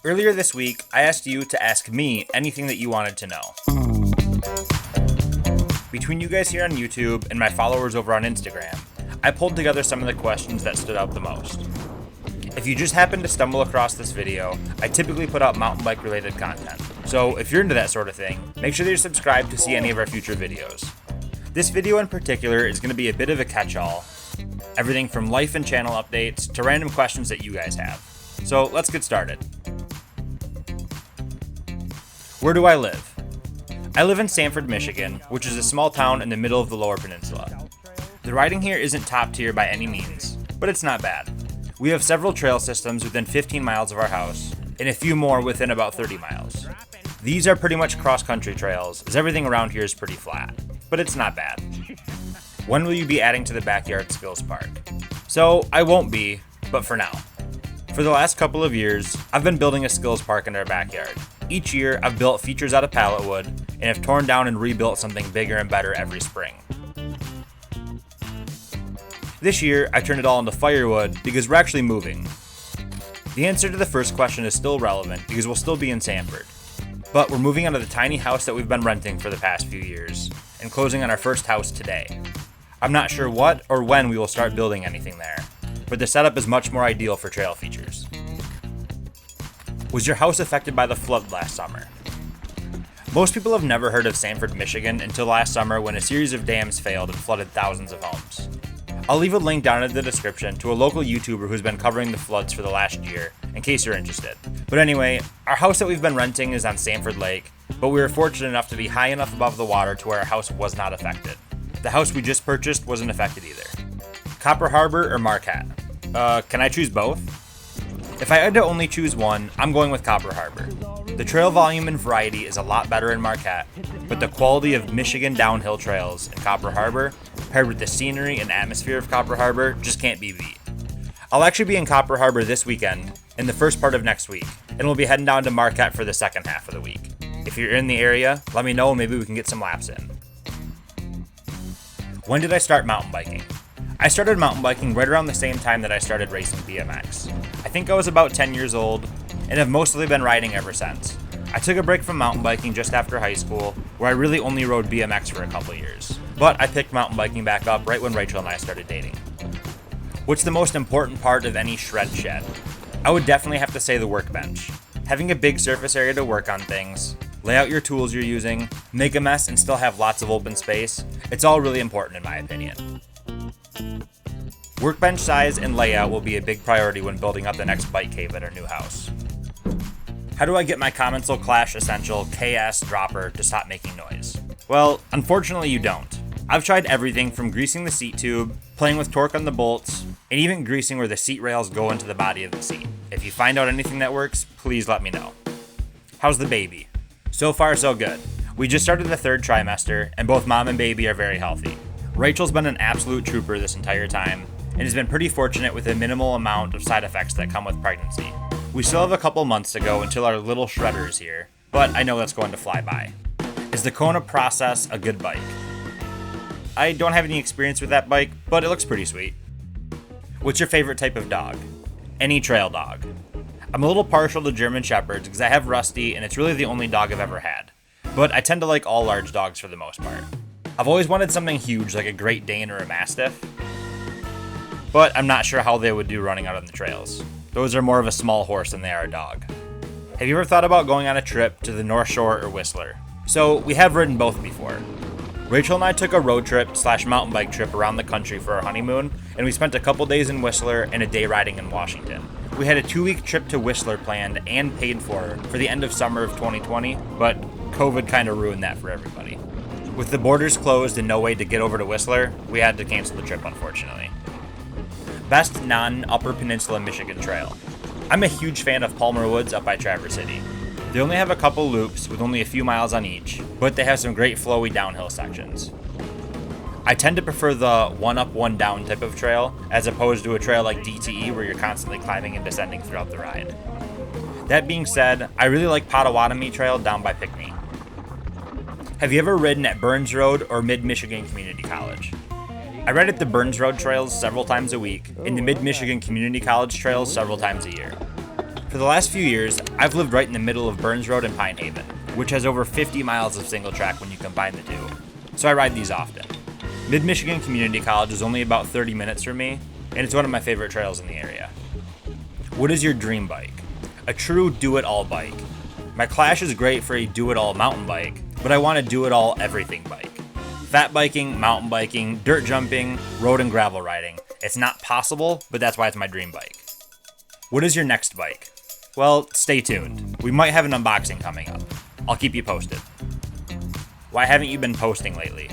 Earlier this week, I asked you to ask me anything that you wanted to know. Between you guys here on YouTube and my followers over on Instagram, I pulled together some of the questions that stood out the most. If you just happened to stumble across this video, I typically put out mountain bike related content. So if you're into that sort of thing, make sure that you're subscribed to see any of our future videos. This video in particular is going to be a bit of a catch-all. Everything from life and channel updates to random questions that you guys have. So let's get started. Where do I live? I live in Sanford, Michigan, which is a small town in the middle of the Lower Peninsula. The riding here isn't top tier by any means, but it's not bad. We have several trail systems within 15 miles of our house, and a few more within about 30 miles. These are pretty much cross-country trails, as everything around here is pretty flat, but it's not bad. When will you be adding to the backyard skills park? So, I won't be, but for now. For the last couple of years, I've been building a skills park in our backyard. Each year, I've built features out of pallet wood, and have torn down and rebuilt something bigger and better every spring. This year, I turned it all into firewood because we're actually moving. The answer to the first question is still relevant because we'll still be in Sanford. But we're moving out of the tiny house that we've been renting for the past few years, and closing on our first house today. I'm not sure what or when we will start building anything there, but the setup is much more ideal for trail features. Was your house affected by the flood last summer? Most people have never heard of Sanford, Michigan until last summer when a series of dams failed and flooded thousands of homes. I'll leave a link down in the description to a local YouTuber who's been covering the floods for the last year, in case you're interested. But anyway, our house that we've been renting is on Sanford Lake, but we were fortunate enough to be high enough above the water to where our house was not affected. The house we just purchased wasn't affected either. Copper Harbor or Marquette? Can I choose both? If I had to only choose one, I'm going with Copper Harbor. The trail volume and variety is a lot better in Marquette, but the quality of Michigan downhill trails in Copper Harbor, paired with the scenery and atmosphere of Copper Harbor, just can't be beat. I'll actually be in Copper Harbor this weekend and the first part of next week, and we'll be heading down to Marquette for the second half of the week. If you're in the area, let me know and maybe we can get some laps in. When did I start mountain biking? I started mountain biking right around the same time that I started racing BMX. I think I was about 10 years old, and have mostly been riding ever since. I took a break from mountain biking just after high school, where I really only rode BMX for a couple years. But I picked mountain biking back up right when Rachel and I started dating. What's the most important part of any shred shed? I would definitely have to say the workbench. Having a big surface area to work on things, lay out your tools you're using, make a mess and still have lots of open space, it's all really important in my opinion. Workbench size and layout will be a big priority when building up the next bike cave at our new house. How do I get my Commensal Clash Essential KS dropper to stop making noise? Well, unfortunately you don't. I've tried everything from greasing the seat tube, playing with torque on the bolts, and even greasing where the seat rails go into the body of the seat. If you find out anything that works, please let me know. How's the baby? So far so good. We just started the third trimester, and both mom and baby are very healthy. Rachel's been an absolute trooper this entire time, and has been pretty fortunate with the minimal amount of side effects that come with pregnancy. We still have a couple months to go until our little shredder is here, but I know that's going to fly by. Is the Kona Process a good bike? I don't have any experience with that bike, but it looks pretty sweet. What's your favorite type of dog? Any trail dog. I'm a little partial to German Shepherds because I have Rusty and it's really the only dog I've ever had, but I tend to like all large dogs for the most part. I've always wanted something huge like a Great Dane or a Mastiff, but I'm not sure how they would do running out on the trails. Those are more of a small horse than they are a dog. Have you ever thought about going on a trip to the North Shore or Whistler? So we have ridden both before. Rachel and I took a road trip / mountain bike trip around the country for our honeymoon, and we spent a couple days in Whistler and a day riding in Washington. We had a 2-week trip to Whistler planned and paid for the end of summer of 2020, but COVID kind of ruined that for everybody. With the borders closed and no way to get over to Whistler, we had to cancel the trip unfortunately. Best non-Upper Peninsula Michigan trail. I'm a huge fan of Palmer Woods up by Traverse City. They only have a couple loops with only a few miles on each, but they have some great flowy downhill sections. I tend to prefer the one up, one down type of trail, as opposed to a trail like DTE where you're constantly climbing and descending throughout the ride. That being said, I really like Potawatomi Trail down by Pinckney. Have you ever ridden at Burns Road or Mid-Michigan Community College? I ride at the Burns Road trails several times a week, and the Mid-Michigan Community College trails several times a year. For the last few years, I've lived right in the middle of Burns Road and Pine Haven, which has over 50 miles of single track when you combine the two, so I ride these often. Mid-Michigan Community College is only about 30 minutes from me, and it's one of my favorite trails in the area. What is your dream bike? A true do-it-all bike. My Clash is great for a do-it-all mountain bike, but I want a do-it-all everything bike. Fat biking, mountain biking, dirt jumping, road and gravel riding. It's not possible, but that's why it's my dream bike. What is your next bike? Well, stay tuned. We might have an unboxing coming up. I'll keep you posted. Why haven't you been posting lately?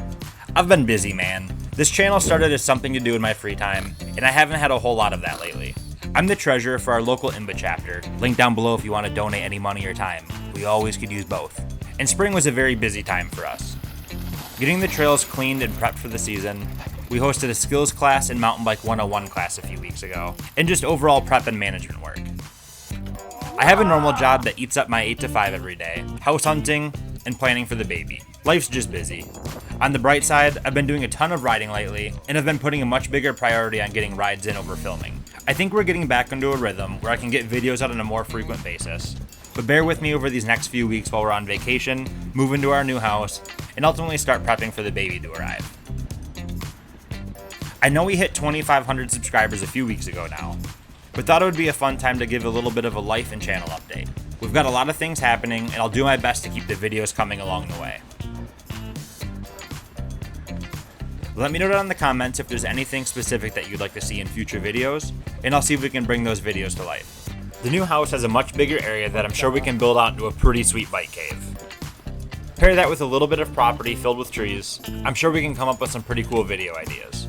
I've been busy, man. This channel started as something to do in my free time, and I haven't had a whole lot of that lately. I'm the treasurer for our local IMBA chapter. Link down below if you want to donate any money or time. We always could use both. And spring was a very busy time for us. Getting the trails cleaned and prepped for the season, we hosted a skills class and mountain bike 101 class a few weeks ago, and just overall prep and management work. I have a normal job that eats up my 8 to 5 every day, house hunting, and planning for the baby. Life's just busy. On the bright side, I've been doing a ton of riding lately, and have been putting a much bigger priority on getting rides in over filming. I think we're getting back into a rhythm where I can get videos out on a more frequent basis. But bear with me over these next few weeks while we're on vacation, move into our new house, and ultimately start prepping for the baby to arrive. I know we hit 2,500 subscribers a few weeks ago now, but thought it would be a fun time to give a little bit of a life and channel update. We've got a lot of things happening, and I'll do my best to keep the videos coming along the way. Let me know down in the comments if there's anything specific that you'd like to see in future videos, and I'll see if we can bring those videos to life. The new house has a much bigger area that I'm sure we can build out into a pretty sweet bike cave. Pair that with a little bit of property filled with trees, I'm sure we can come up with some pretty cool video ideas.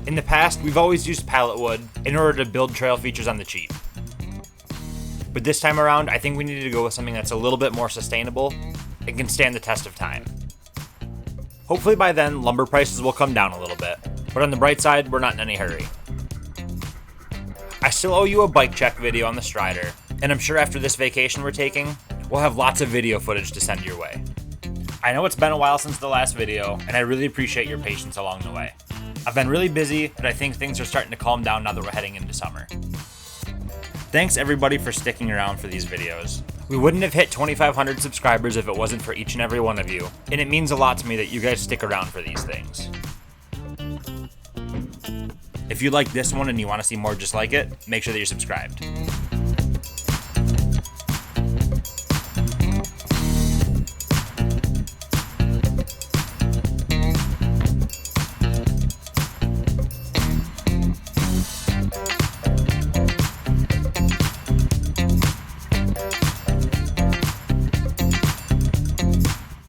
In the past, we've always used pallet wood in order to build trail features on the cheap. But this time around, I think we need to go with something that's a little bit more sustainable and can stand the test of time. Hopefully by then, lumber prices will come down a little bit, but on the bright side, we're not in any hurry. I still owe you a bike check video on the Strider, and I'm sure after this vacation we're taking, we'll have lots of video footage to send your way. I know it's been a while since the last video, and I really appreciate your patience along the way. I've been really busy, but I think things are starting to calm down now that we're heading into summer. Thanks everybody for sticking around for these videos. We wouldn't have hit 2,500 subscribers if it wasn't for each and every one of you, and it means a lot to me that you guys stick around for these things. If you like this one and you want to see more just like it, make sure that you're subscribed.